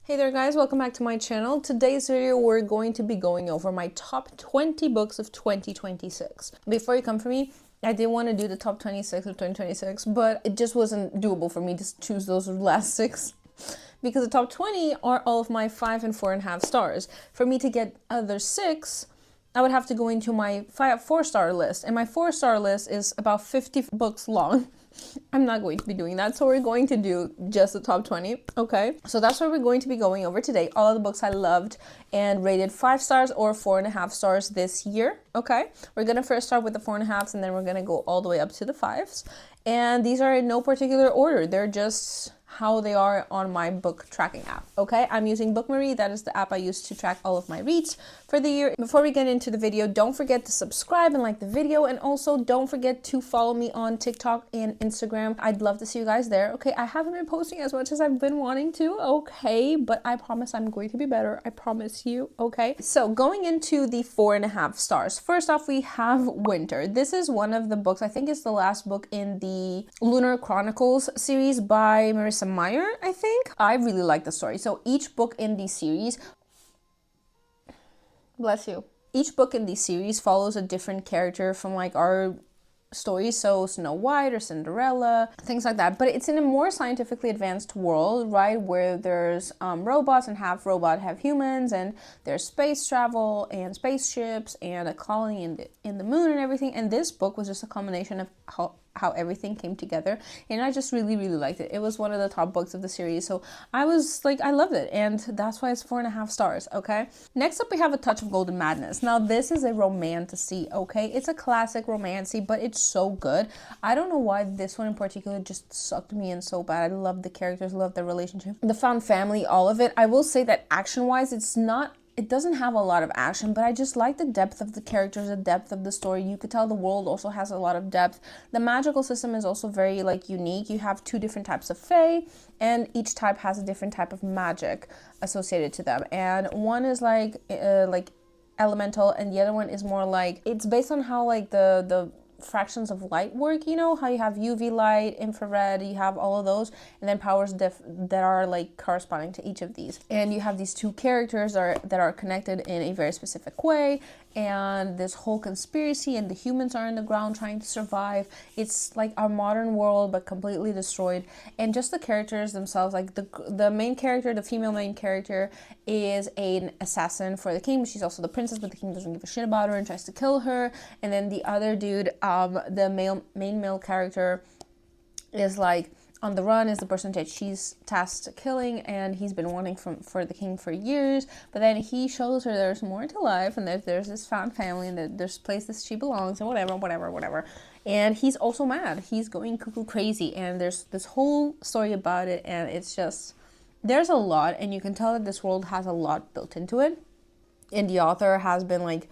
Hey there guys, welcome back to my channel. Today's video we're going to be going over my top 20 books of 2026. Before you come for me, I did want to do the top 26 of 2026, but it just wasn't doable for me to choose those last 6 because the top 20 are all of my 5 and 4.5 stars. For me to get other 6, I would have to go into my 4-star list, and my 4-star list is about 50 books long. I'm not going to be doing that, so we're going to do just the top 20, okay? So that's what we're going to be going over today. All of the books I loved and rated 5 stars or 4.5 stars this year, okay? We're gonna first start with the 4.5s, and then we're gonna go all the way up to the 5s. And these are in no particular order. They're just how they are on my book tracking app, okay? I'm using Bookmaree. That is the app I use to track all of my reads for the year. Before we get into the video, don't forget to subscribe and like the video, and also don't forget to follow me on TikTok and Instagram. I'd love to see you guys there, okay? I haven't been posting as much as I've been wanting to, okay? But I promise I'm going to be better. I promise you, okay? So going into the 4.5 stars. First off, we have Winter. This is one of the books, I think it's the last book in the Lunar Chronicles series by Marissa Meyer, I think. I really like the story. So each book in the series, bless you. Each book in the series follows a different character from like our stories, so Snow White or Cinderella, things like that. But it's in a more scientifically advanced world, right, where there's robots and half robot, half humans, and there's space travel and spaceships and a colony in the moon and everything. And this book was just a combination of how everything came together, and I just really liked it. It was one of the top books of the series, so I was like, I loved it, and that's why it's 4.5 stars, okay? Next up, we have A Touch of Golden Madness. Now, this is a romantasy, okay? It's a classic romantasy, but it's so good. I don't know why this one in particular just sucked me in so bad. I love the characters, love the relationship, the found family, all of it. I will say that action-wise, it doesn't have a lot of action, but I just like the depth of the characters, the depth of the story. You could tell the world also has a lot of depth. The magical system is also very like unique. You have 2 different types of fae, and each type has a different type of magic associated to them. And one is like elemental, and the other one is more like, it's based on how like the fractions of light work, you know, how you have UV light, infrared, you have all of those, and then powers that are like corresponding to each of these. And you have these 2 characters that are connected in a very specific way, and this whole conspiracy, and the humans are in the ground trying to survive. It's like our modern world, but completely destroyed. And just the characters themselves, like the main character, the female main character, is an assassin for the king, but she's also the princess, but the king doesn't give a shit about her and tries to kill her. And then the other dude, the main male character, is like on the run, is the person that she's tasked killing, and he's been wanting for the king for years. But then he shows her there's more to life, and there's this found family, and there's places she belongs, and whatever. And he's also mad. He's going cuckoo crazy, and there's this whole story about it, and it's just, there's a lot, and you can tell that this world has a lot built into it, and the author has been like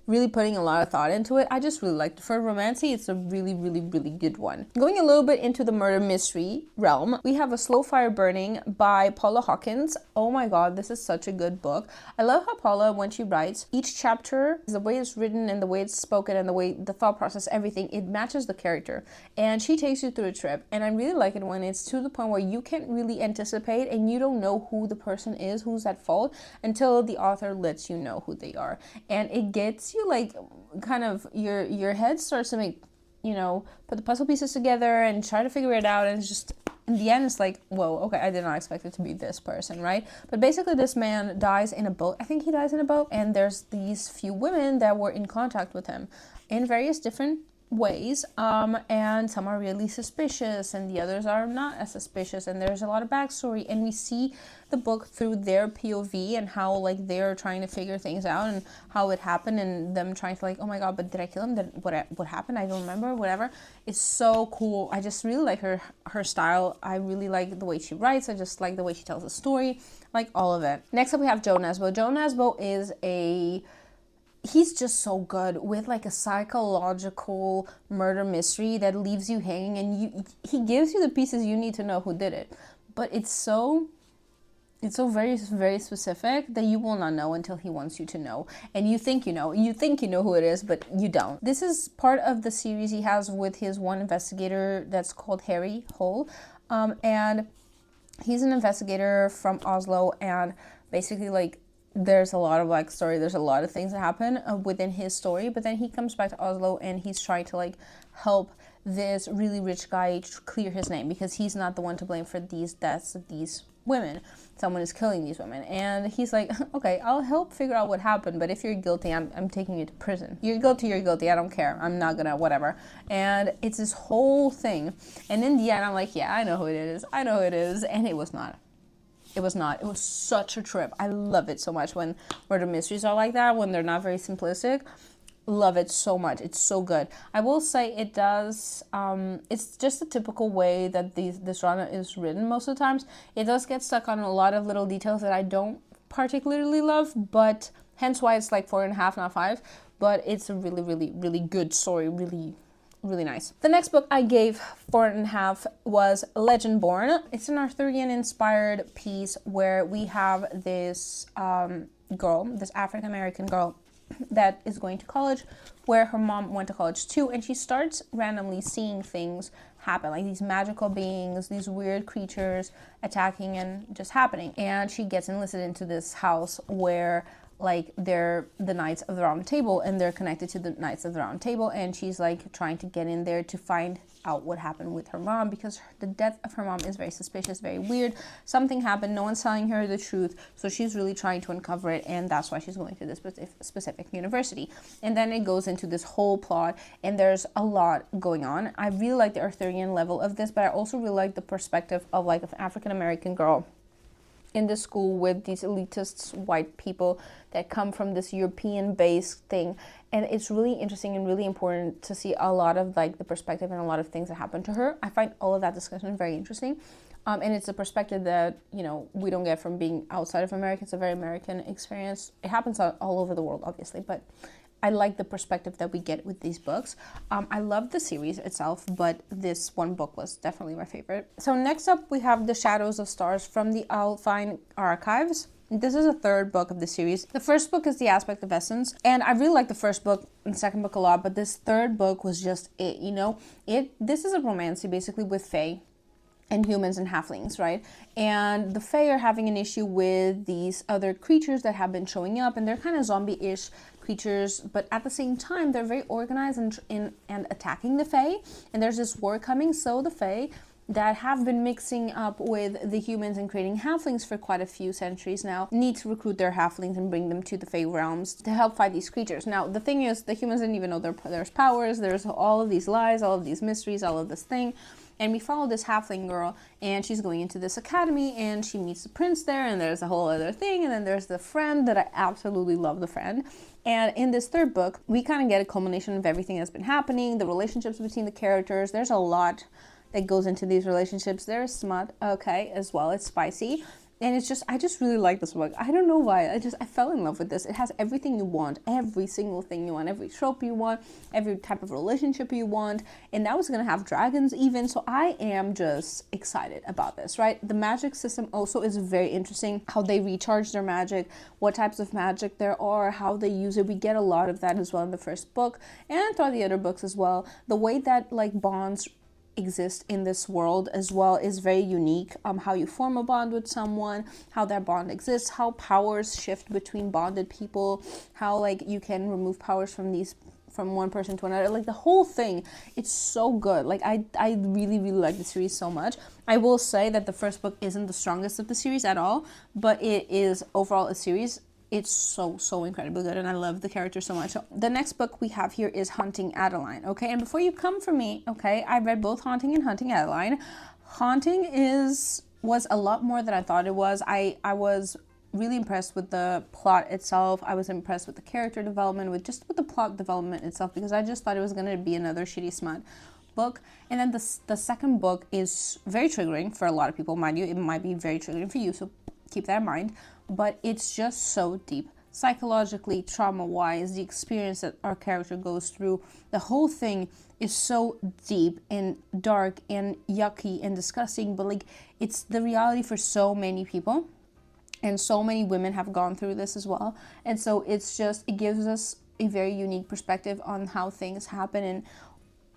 really putting a lot of thought into it. I just really liked it. For romancy, it's a really good one. Going a little bit into the murder mystery realm, we have A Slow Fire Burning by Paula Hawkins. Oh my god, this is such a good book. I love how Paula, when she writes, each chapter, the way it's written and the way it's spoken and the way the thought process, everything, it matches the character, and she takes you through a trip. And I really like it when it's to the point where you can't really anticipate and you don't know who the person is, who's at fault, until the author lets you know who they are. And it gets you like kind of, your head starts to make, you know, put the puzzle pieces together and try to figure it out, and it's just, in the end, it's like, whoa, okay, I did not expect it to be this person, right? But basically, this man dies in a boat. I think he dies in a boat, and there's these few women that were in contact with him in various different ways, and some are really suspicious, and the others are not as suspicious, and there's a lot of backstory, and we see the book through their POV and how like they're trying to figure things out and how it happened, and them trying to like, oh my god, but did I kill him? What happened? I don't remember. Whatever. It's so cool. I just really like her style. I really like the way she writes. I just like the way she tells the story, like all of it. Next up, we have Joe Nesbo. Joe Nesbo is he's just so good with like a psychological murder mystery that leaves you hanging, and he gives you the pieces you need to know who did it. But it's so very specific that you will not know until he wants you to know. And you think you know who it is, but you don't. This is part of the series he has with his one investigator that's called Harry Hole. And He's an investigator from Oslo, and basically like there's a lot of like story, there's a lot of things that happen within his story, but then he comes back to Oslo and he's trying to like help this really rich guy clear his name, because he's not the one to blame for these deaths of these women. Someone is killing these women, and he's like, okay, I'll help figure out what happened, but if you're guilty, I'm taking you to prison. You're guilty, I don't care, I'm not gonna whatever. And it's this whole thing, and in the end I'm like, yeah, I know who it is, and it was not. It was not. It was such a trip. I love it so much when murder mysteries are like that, when they're not very simplistic. Love it so much. It's so good. I will say it does, it's just a typical way that this genre is written most of the times. It does get stuck on a lot of little details that I don't particularly love, but hence why it's like 4.5, not 5. But it's a really, really, really good story. Really nice. The next book I gave 4.5 was Legendborn. It's an Arthurian inspired piece where we have this girl, this African American girl that is going to college, where her mom went to college too, and she starts randomly seeing things happen, like these magical beings, these weird creatures attacking and just happening. And she gets enlisted into this house where like they're the Knights of the Round Table, and they're connected to the Knights of the Round Table, and she's like trying to get in there to find out what happened with her mom, because the death of her mom is very suspicious, very weird. Something happened, no one's telling her the truth, so she's really trying to uncover it, and that's why she's going to this specific university. And then it goes into this whole plot, and there's a lot going on. I really like the Arthurian level of this, but I also really like the perspective of like an African American girl in the school with these elitist white people that come from this European-based thing. And it's really interesting and really important to see a lot of like the perspective and a lot of things that happen to her. I find all of that discussion very interesting. And it's a perspective that, you know, we don't get from being outside of America. It's a very American experience. It happens all over the world, obviously, but I like the perspective that we get with these books. I love the series itself, but this one book was definitely my favorite. So next up, we have The Shadows of Stars from the Alpine Archives. This is a third book of the series. The first book is The Aspect of Essence, and I really like the first book and second book a lot, but this third book was just it, you know? This is a romantasy basically with fae and humans and halflings, right? And the fae are having an issue with these other creatures that have been showing up, and they're kind of zombie-ish creatures, but at the same time, they're very organized and attacking the fae, and there's this war coming, so the fae that have been mixing up with the humans and creating halflings for quite a few centuries now need to recruit their halflings and bring them to the Fae realms to help fight these creatures. Now, the thing is, the humans didn't even know there's powers, there's all of these lies, all of these mysteries, all of this thing. And we follow this halfling girl, and she's going into this academy, and she meets the prince there, and there's a whole other thing, and then there's the friend that I absolutely love, the friend. And in this third book, we kind of get a culmination of everything that's been happening, the relationships between the characters. There's a lot that goes into these relationships. There's smut, okay, as well. It's spicy. And it's just, I just really like this book. I don't know why. I fell in love with this. It has everything you want, every single thing you want, every trope you want, every type of relationship you want. And now it's going to have dragons even. So I am just excited about this, right? The magic system also is very interesting. How they recharge their magic, what types of magic there are, how they use it. We get a lot of that as well in the first book and throughout the other books as well. The way that like bonds exist in this world as well is very unique. How you form a bond with someone, how that bond exists, how powers shift between bonded people, how like you can remove powers from one person to another, like the whole thing. It's so good. Like I really like the series so much. I will say that the first book isn't the strongest of the series at all, but it is overall a series. It's so incredibly good, and I love the character so much. So the next book we have here is Haunting Adeline, okay? And before you come for me, okay, I read both Haunting and Hunting Adeline. Haunting was a lot more than I thought it was. I was really impressed with the plot itself. I was impressed with the character development, with the plot development itself, because I just thought it was going to be another shitty smut book. And then the second book is very triggering for a lot of people, mind you. It might be very triggering for you, so keep that in mind. But it's just so deep, psychologically, trauma-wise, the experience that our character goes through. The whole thing is so deep and dark and yucky and disgusting, but like it's the reality for so many people, and so many women have gone through this as well. And so it gives us a very unique perspective on how things happen and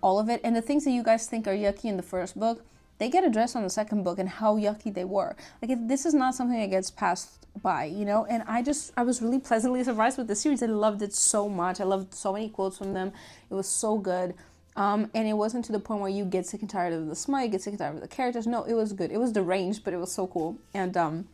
all of it. And the things that you guys think are yucky in the first book, they get addressed on the second book and how yucky they were. Like, this is not something that gets passed by, you know. And I was really pleasantly surprised with the series. I loved it so much. I loved so many quotes from them. It was so good. And it wasn't to the point where you get sick and tired of the smut, you get sick and tired of the characters. No, it was good. It was deranged, but it was so cool. And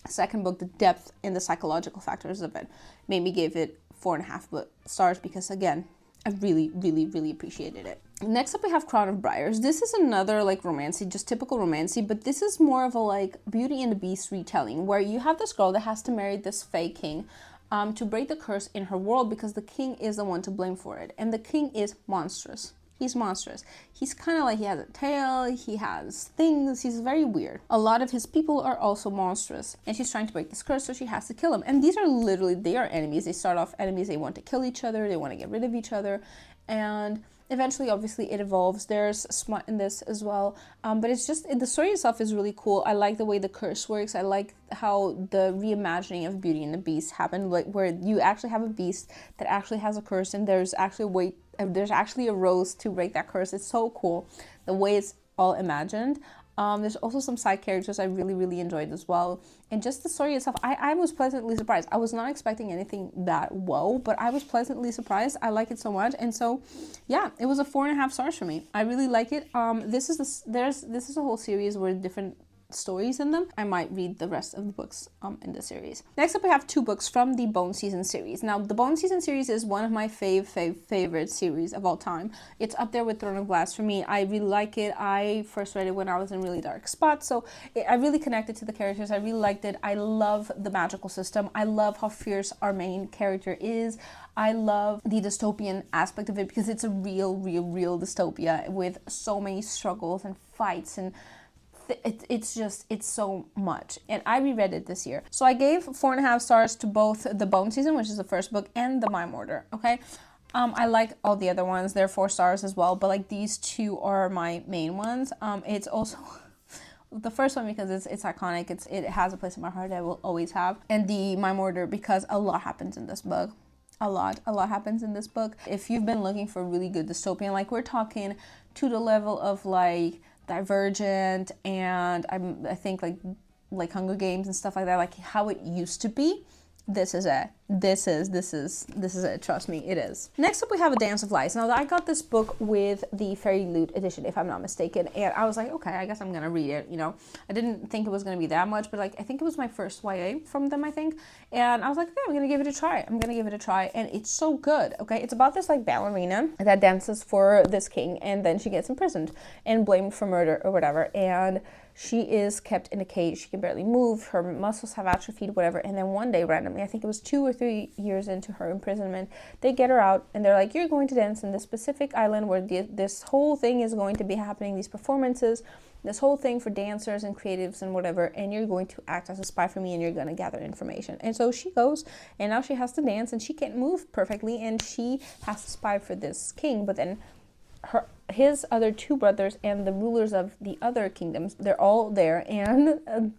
second book, the depth and the psychological factors of it made me give it 4.5 stars because, again, I really, really, really appreciated it. Next up, we have Crown of Briars. This is another like romancy, just typical romancy, but this is more of a like Beauty and the Beast retelling, where you have this girl that has to marry this fake king to break the curse in her world because the king is the one to blame for it. And the king is monstrous. He's monstrous. He's kind of like, he has a tail, he has things, he's very weird. A lot of his people are also monstrous. And she's trying to break this curse, so she has to kill him. And these are literally, they are enemies. They start off enemies, they want to kill each other, they want to get rid of each other. And eventually, obviously, it evolves. There's smut in this as well. But it's just, the story itself is really cool. I like the way the curse works. I like how the reimagining of Beauty and the Beast happened, like where you actually have a beast that actually has a curse, and there's actually a rose to break that curse. It's so cool the way it's all imagined. There's also some side characters I really, really enjoyed as well. And just the story itself, I was pleasantly surprised. I was not expecting anything that whoa, but I was pleasantly surprised. I like it so much. And so, yeah, it was a 4.5 stars for me. I really like it. This is a whole series with different stories in them. I might read the rest of the books in the series. Next up, we have 2 books from the Bone Season series. Now, the Bone Season series is one of my favorite series of all time. It's up there with Throne of Glass for me. I really like it. I first read it when I was in really dark spots, so I really connected to the characters. I really liked it. I love the magical system. I love how fierce our main character is. I love the dystopian aspect of it because it's a real dystopia with so many struggles and fights, and it's so much. And I reread it this year, so I gave 4.5 stars to both the Bone Season, which is the first book, and the Mime Order. Okay, I like all the other ones. They're 4 stars as well, but like these 2 are my main ones. It's also the first one because it's iconic. It has a place in my heart. I will always have. And the Mime Order because a lot happens in this book. A lot happens in this book. If you've been looking for really good dystopian, like we're talking to the level of like Divergent, and I think like Hunger Games and stuff like that, like how it used to be. This is it. This is it. Trust me, it is. Next up, we have A Dance of Lies. Now, I got this book with the Fairy Loot edition, if I'm not mistaken, and I was like, okay, I guess I'm gonna read it. You know, I didn't think it was gonna be that much, but like I think it was my first YA from them, I think, and I was like, okay, I'm gonna give it a try. And it's so good. Okay, it's about this like ballerina that dances for this king, and then she gets imprisoned and blamed for murder or whatever, and she is kept in a cage. She can barely move. Her muscles have atrophied, whatever. And then one day, randomly, I think it was 2 or 3 years into her imprisonment, they get her out and they're like, you're going to dance in this specific island where this whole thing is going to be happening, these performances, this whole thing for dancers and creatives and whatever. And you're going to act as a spy for me, and you're going to gather information. And so she goes, and now she has to dance, and she can't move perfectly, and she has to spy for this king. But then his other 2 brothers and the rulers of the other kingdoms, they're all there, and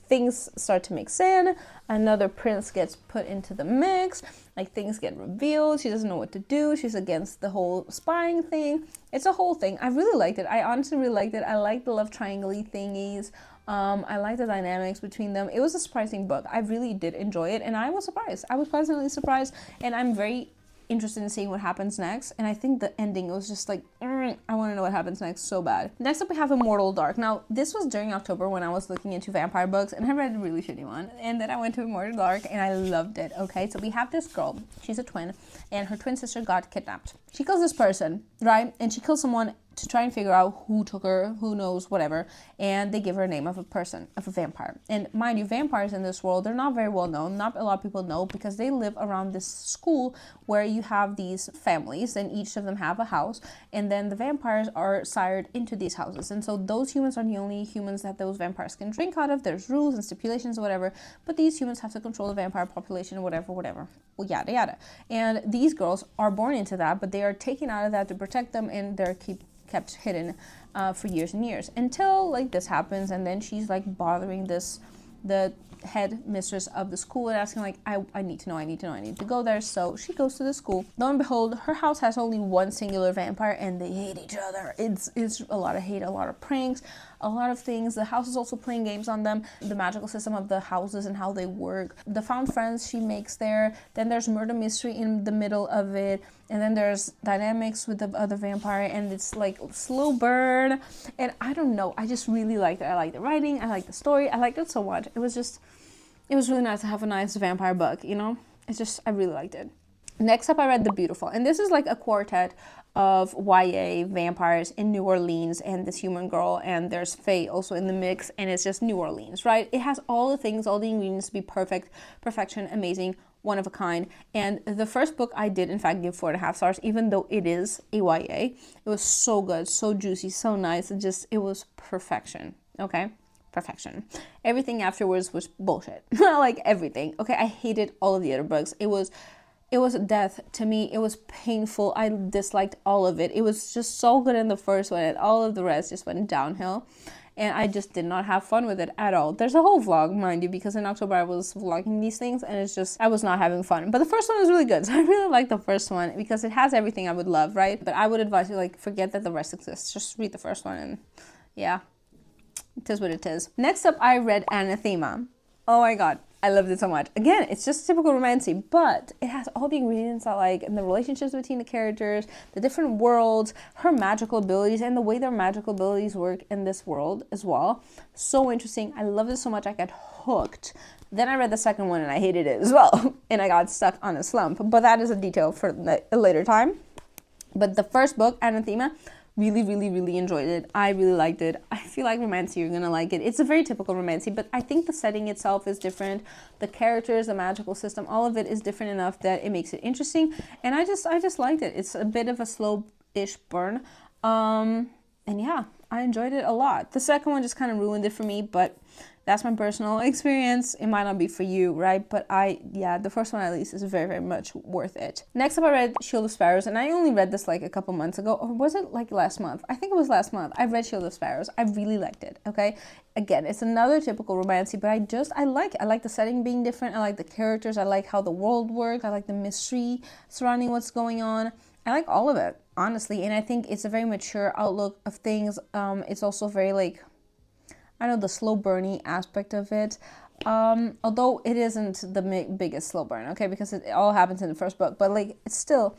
things start to mix in. Another prince gets put into the mix, like things get revealed. She doesn't know what to do. She's against the whole spying thing. It's a whole thing. I really liked it. I honestly really liked it. I like the love triangle-y thingies. I like the dynamics between them. It was a surprising book. I really did enjoy it, and I was surprised. I was pleasantly surprised, and I'm very interested in seeing what happens next. And I think the ending was just like, I want to know what happens next so bad. Next up, we have Immortal Dark. Now, this was during October when I was looking into vampire books, and I read a really shitty one, and then I went to Immortal Dark and I loved it. Okay, so we have this girl, she's a twin, and her twin sister got kidnapped. She kills this person, right? And she kills someone to try and figure out who took her, who knows, whatever, and they give her a name of a person, of a vampire. And mind you, vampires in this world, they're not very well known. Not a lot of people know, because they live around this school where you have these families, and each of them have a house, and then the vampires are sired into these houses. And so those humans are the only humans that those vampires can drink out of. There's rules and stipulations, whatever, but these humans have to control the vampire population, whatever, well, yada yada. And these girls are born into that, but they are taken out of that to protect them, and they're kept hidden for years and years, until like this happens. And then she's like bothering this the head mistress of the school and asking like, I need to know, I need to go there. So she goes to the school. Lo and behold, her house has only one singular vampire and they hate each other. It's a lot of hate, a lot of pranks, a lot of things. The house is also playing games on them, the magical system of the houses and how they work, the found friends she makes there. Then there's murder mystery in the middle of it, and then there's dynamics with the other vampire, and it's like slow burn. And I don't know, I just really liked it. I liked the writing, I liked the story, I liked it so much. It was really nice to have a nice vampire book, you know? I really liked it. Next up, I read The Beautiful, and this is like a quartet of YA vampires in New Orleans and this human girl, and there's Faye also in the mix, and it's just New Orleans, right? It has all the things, all the ingredients to be perfect, perfection, amazing, one of a kind. And the first book I did in fact give 4.5 stars, even though it is a YA. It was so good, so juicy, so nice. It was perfection, okay? Perfection. Everything afterwards was bullshit. Like everything. Okay, I hated all of the other books. It was death to me. It was painful. I disliked all of it. It was just so good in the first one, and all of the rest just went downhill. And I just did not have fun with it at all. There's a whole vlog, mind you, because in October I was vlogging these things, and I was not having fun. But the first one was really good, so I really like the first one because it has everything I would love, right? But I would advise you, like, forget that the rest exists. Just read the first one, and yeah, it is what it is. Next up, I read Anathema. Oh my god, I loved it so much. Again, it's just typical romancy, but it has all the ingredients I like, and the relationships between the characters, the different worlds, her magical abilities, and the way their magical abilities work in this world as well. So interesting. I loved it so much I got hooked. Then I read the second one and I hated it as well, and I got stuck on a slump, but that is a detail for a later time. But the first book, Anathema, really enjoyed it. I really liked it. I feel like romancy, you're gonna like it. It's a very typical romancy, but I think the setting itself is different. The characters, the magical system, all of it is different enough that it makes it interesting. And I just liked it. It's a bit of a slow-ish burn. And yeah, I enjoyed it a lot. The second one just kind of ruined it for me, but that's my personal experience. It might not be for you, right? But the first one at least is very much worth it. Next up, I read Shield of Sparrows, and I only read this like a couple months ago, or was it like last month? I think it was last month. I read Shield of Sparrows. I really liked it, okay? Again, it's another typical romancy, but I like it. I like the setting being different. I like the characters. I like how the world works. I like the mystery surrounding what's going on. I like all of it, honestly, and I think it's a very mature outlook of things. It's also very like, I know, the slow burny aspect of it, although it isn't the biggest slow burn, okay, because it all happens in the first book, but like, it's still,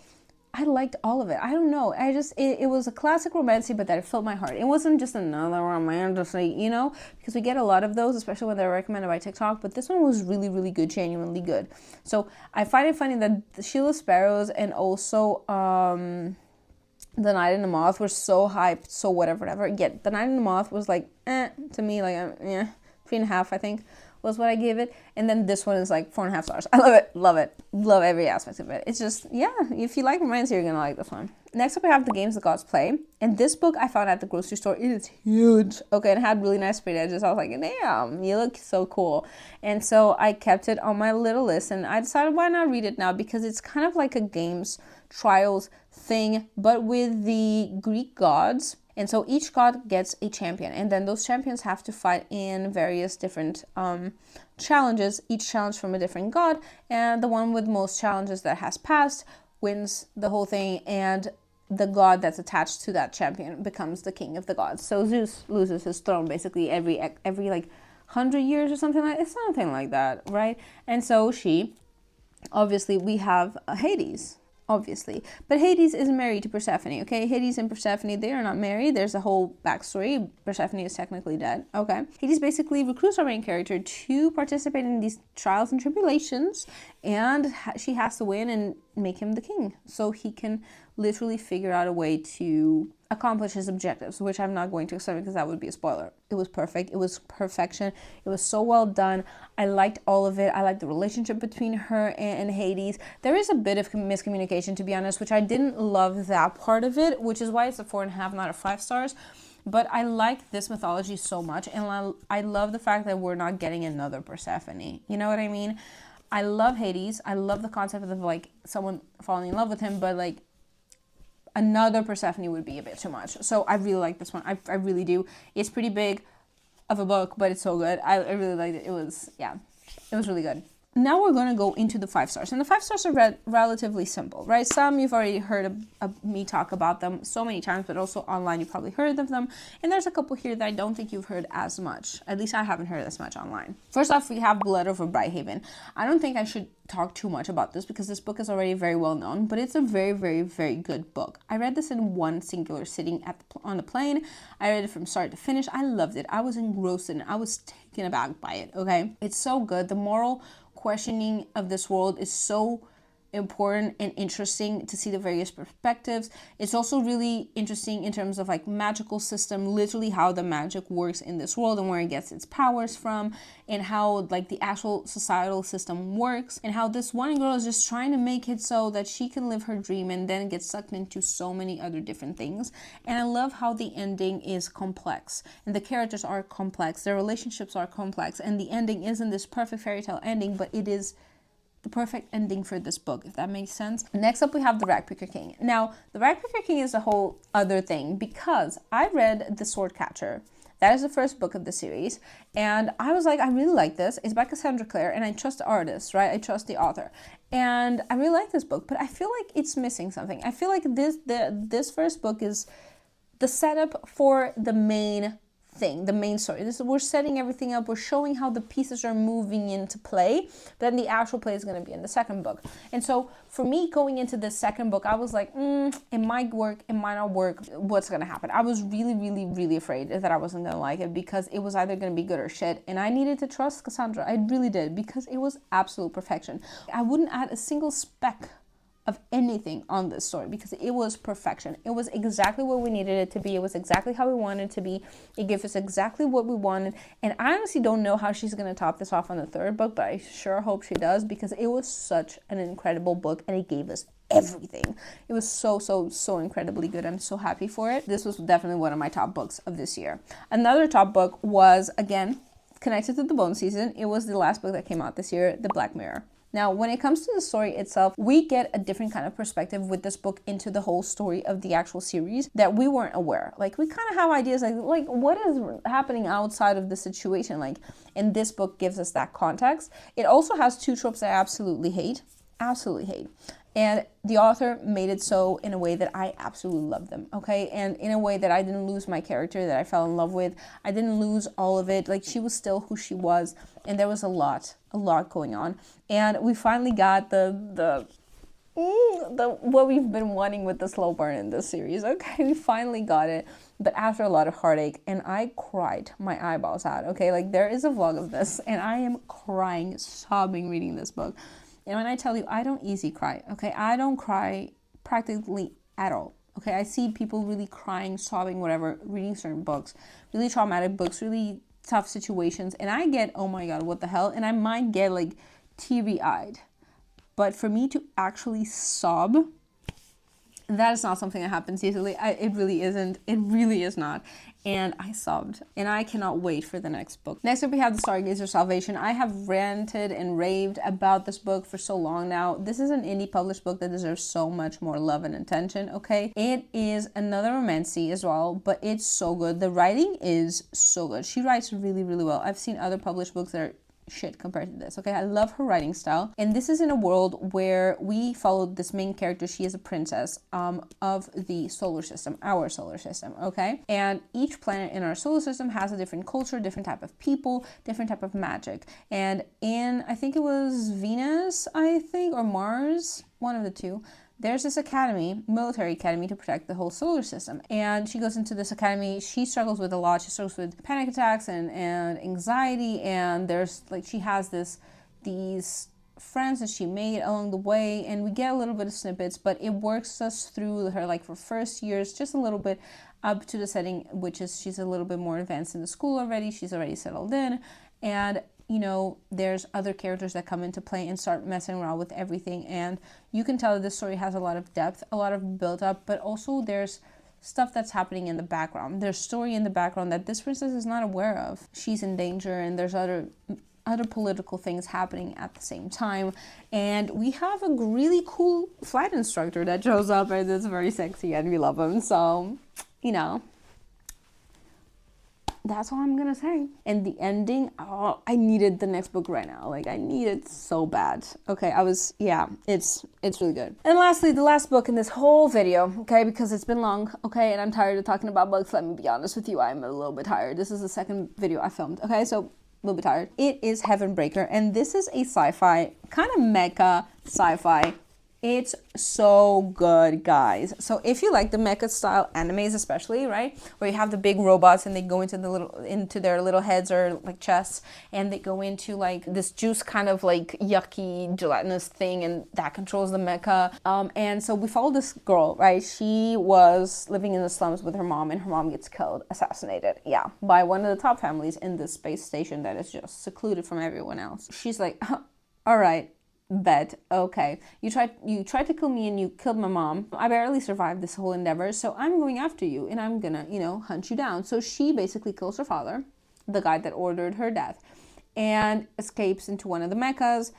I liked all of it. I don't know, it was a classic romancy, but that it filled my heart. It wasn't just another romantasy, you know, because we get a lot of those, especially when they're recommended by TikTok, but this one was really good, genuinely good. So I find it funny that the Shield of Sparrows and also The Night and the Moth were so hyped, so whatever. Yet The Night and the Moth was like, to me, like, 3.5, I think, was what I gave it. And then this one is like 4.5 stars. I love it. Love every aspect of it. It's just, yeah, if you like romance, you're gonna like this one. Next up, we have The Games the Gods Play. And this book I found at the grocery store. It is huge. Okay, it had really nice sprayed edges. I was like, damn, you look so cool. And so I kept it on my little list, and I decided why not read it now, because it's kind of like a games trials thing, but with the Greek gods. And so each god gets a champion, and then those champions have to fight in various different challenges, each challenge from a different god, and the one with most challenges that has passed wins the whole thing, and the god that's attached to that champion becomes the king of the gods. So Zeus loses his throne basically every like 100 years or something like, it's something like that, right? And so obviously we have Hades, obviously. But Hades is married to Persephone, okay? Hades and Persephone, they are not married. There's a whole backstory. Persephone is technically dead, okay? Hades basically recruits our main character to participate in these trials and tribulations, and she has to win and make him the king, so he can literally figure out a way to accomplish his objectives, which I'm not going to explain because that would be a spoiler. It was perfect. It was perfection. It was so well done. I liked all of it. I liked the relationship between her and Hades. There is a bit of miscommunication, to be honest, which I didn't love that part of it, which is why it's a 4.5, not a 5 stars. But I like this mythology so much, and I love the fact that we're not getting another Persephone. You know what I mean? I love Hades. I love the concept of like someone falling in love with him, but like another Persephone would be a bit too much. So I really like this one. I really do. It's pretty big. of a book, but it's so good. I really liked it. It was, yeah, it was really good. Now we're going to go into the 5 stars, and the 5 stars are relatively simple, right? Some you've already heard of me talk about them so many times, but also online you've probably heard of them, and there's a couple here that I don't think you've heard as much. At least I haven't heard as much online. First off, we have Blood over Brighthaven. I don't think I should talk too much about this because this book is already very well known, but it's a very, very, very good book. I read this in one singular sitting on the plane. I read it from start to finish. I loved it. I was engrossed in it. I was taken aback by it, okay? It's so good. The moral questioning of this world is so important and interesting to see the various perspectives. It's also really interesting in terms of like magical system, literally how the magic works in this world and where it gets its powers from, and how like the actual societal system works, and how this one girl is just trying to make it so that she can live her dream and then get sucked into so many other different things. And I love how the ending is complex and the characters are complex, their relationships are complex, and the ending isn't this perfect fairy tale ending, but it is the perfect ending for this book, if that makes sense. Next up, we have the Ragpicker King. Now, the Ragpicker King is a whole other thing because I read The Swordcatcher. That is the first book of the series, and I was like, I really like this. It's by Cassandra Clare, and I trust the artist, right? I trust the author, and I really like this book, but I feel like it's missing something. I feel like this first book is the setup for the main thing, the main story. We're setting everything up, we're showing how the pieces are moving into play, but then the actual play is going to be in the second book. And so for me, going into the second book, I was like, it might work, it might not work, what's going to happen? I was really, really, really afraid that I wasn't going to like it because it was either going to be good or shit, and I needed to trust Cassandra. I really did, because it was absolute perfection. I wouldn't add a single speck of anything on this story because it was perfection. It was exactly what we needed it to be. It was exactly how we wanted it to be. It gave us exactly what we wanted. And I honestly don't know how she's going to top this off on the third book, but I sure hope she does, because it was such an incredible book and it gave us everything. It was so, so, so incredibly good. I'm so happy for it. This was definitely one of my top books of this year. Another top book was, again, connected to the Bone Season. It was the last book that came out this year, The Black Mirror. Now, when it comes to the story itself, we get a different kind of perspective with this book into the whole story of the actual series that we weren't aware. Like, we kind of have ideas like what is happening outside of the situation, like, and this book gives us that context. It also has 2 tropes that I absolutely hate. And the author made it so in a way that I absolutely love them, okay? And in a way that I didn't lose my character that I fell in love with. I didn't lose all of it. Like, she was still who she was, and there was a lot going on. And we finally got the what we've been wanting with the slow burn in this series. Okay, we finally got it, but after a lot of heartache, and I cried my eyeballs out, okay? Like, there is a vlog of this, and I am crying, sobbing reading this book. And when I tell you, I don't easy cry, okay? I don't cry practically at all, okay? I see people really crying, sobbing, whatever, reading certain books, really traumatic books, really tough situations, and I get, oh my god, what the hell? And I might get, like, teary-eyed. But for me to actually sob, that is not something that happens easily. It really isn't. It really is not. And I sobbed. And I cannot wait for the next book. Next up, we have The Stargazer Salvation. I have ranted and raved about this book for so long now. This is an indie published book that deserves so much more love and attention, okay? It is another romantasy as well, but it's so good. The writing is so good. She writes really, really well. I've seen other published books that are shit compared to this, okay? I love her writing style, and this is in a world where we follow this main character. She is a princess of the solar system, our solar system, okay? And each planet in our solar system has a different culture, different type of people, different type of magic. And in, I think it was Venus, or Mars, one of the two, there's this academy, military academy, to protect the whole solar system. And she goes into this academy. She struggles with a lot. She struggles with panic attacks and anxiety. And there's, like, she has these friends that she made along the way. And we get a little bit of snippets, but it works us through her, like, for first years, just a little bit up to the setting, which is she's a little bit more advanced in the school already. She's already settled in. And you know, there's other characters that come into play and start messing around with everything. And you can tell that this story has a lot of depth, a lot of build up, but also there's stuff that's happening in the background. There's story in the background that this princess is not aware of. She's in danger, and there's other political things happening at the same time. And we have a really cool flight instructor that shows up, and it's very sexy, and we love him. So, you know, That's all I'm gonna say. And the ending, oh, I needed the next book right now. Like, I need it so bad. Okay, it's really good. And lastly, the last book in this whole video, okay, because it's been long, okay, and I'm tired of talking about books. Let me be honest with you, I'm a little bit tired. This is the second video I filmed, okay, so a little bit tired. It is Heavenbreaker, and this is a sci-fi, kind of mecha sci-fi. It's so good, guys. So if you like the mecha style animes, especially, right, where you have the big robots and they go into their little heads or like chests, and they go into like this juice kind of like yucky gelatinous thing, and that controls the mecha. And so we follow this girl, right? She was living in the slums with her mom, and her mom gets killed, assassinated, yeah, by one of the top families in this space station that is just secluded from everyone else. She's like, all right, bet, okay, you tried to kill me and you killed my mom. I barely survived this whole endeavor, so I'm going after you and I'm gonna, hunt you down. So she basically kills her father, the guy that ordered her death, and escapes into one of the mechas.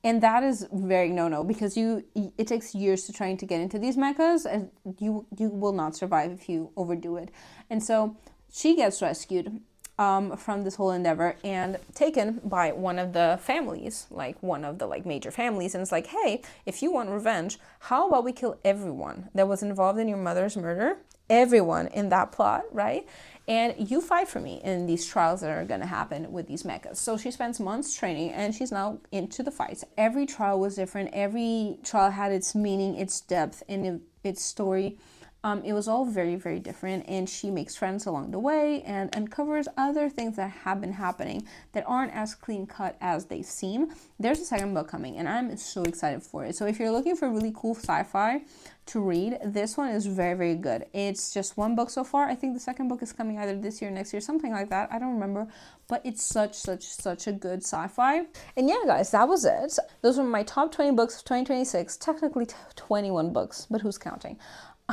And that is very no-no, because it takes years to trying to get into these mechas, and you will not survive if you overdo it. And so she gets rescued from this whole endeavor and taken by one of the families, like one of the major families, and it's like, hey, if you want revenge, how about we kill everyone that was involved in your mother's murder, everyone in that plot, right? And you fight for me in these trials that are going to happen with these mechas. So she spends months training, and she's now into the fights. Every trial was different. Every trial had its meaning, its depth, and its story. It was all very, very different, and she makes friends along the way and uncovers other things that have been happening that aren't as clean cut as they seem. There's a second book coming, and I'm so excited for it. So if you're looking for really cool sci-fi to read, this one is very, very good. It's just one book so far. I think the second book is coming either this year or next year, something like that. I don't remember, but it's such a good sci-fi. And yeah, guys, that was it. Those were my top 20 books of 2026. Technically 21 books, but who's counting?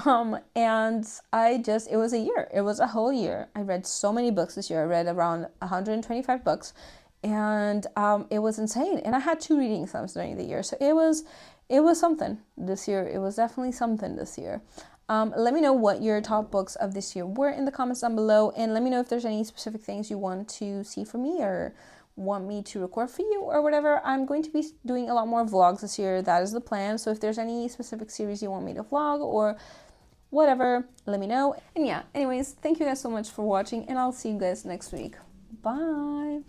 And it was a year. It was a whole year. I read so many books this year. I read around 125 books, and it was insane. And I had 2 reading slumps during the year, so it was something this year. It was definitely something this year. Let me know what your top books of this year were in the comments down below, and let me know if there's any specific things you want to see from me or want me to record for you or whatever. I'm going to be doing a lot more vlogs this year. That is the plan. So if there's any specific series you want me to vlog or whatever, let me know. And yeah, anyways, thank you guys so much for watching, and I'll see you guys next week. Bye.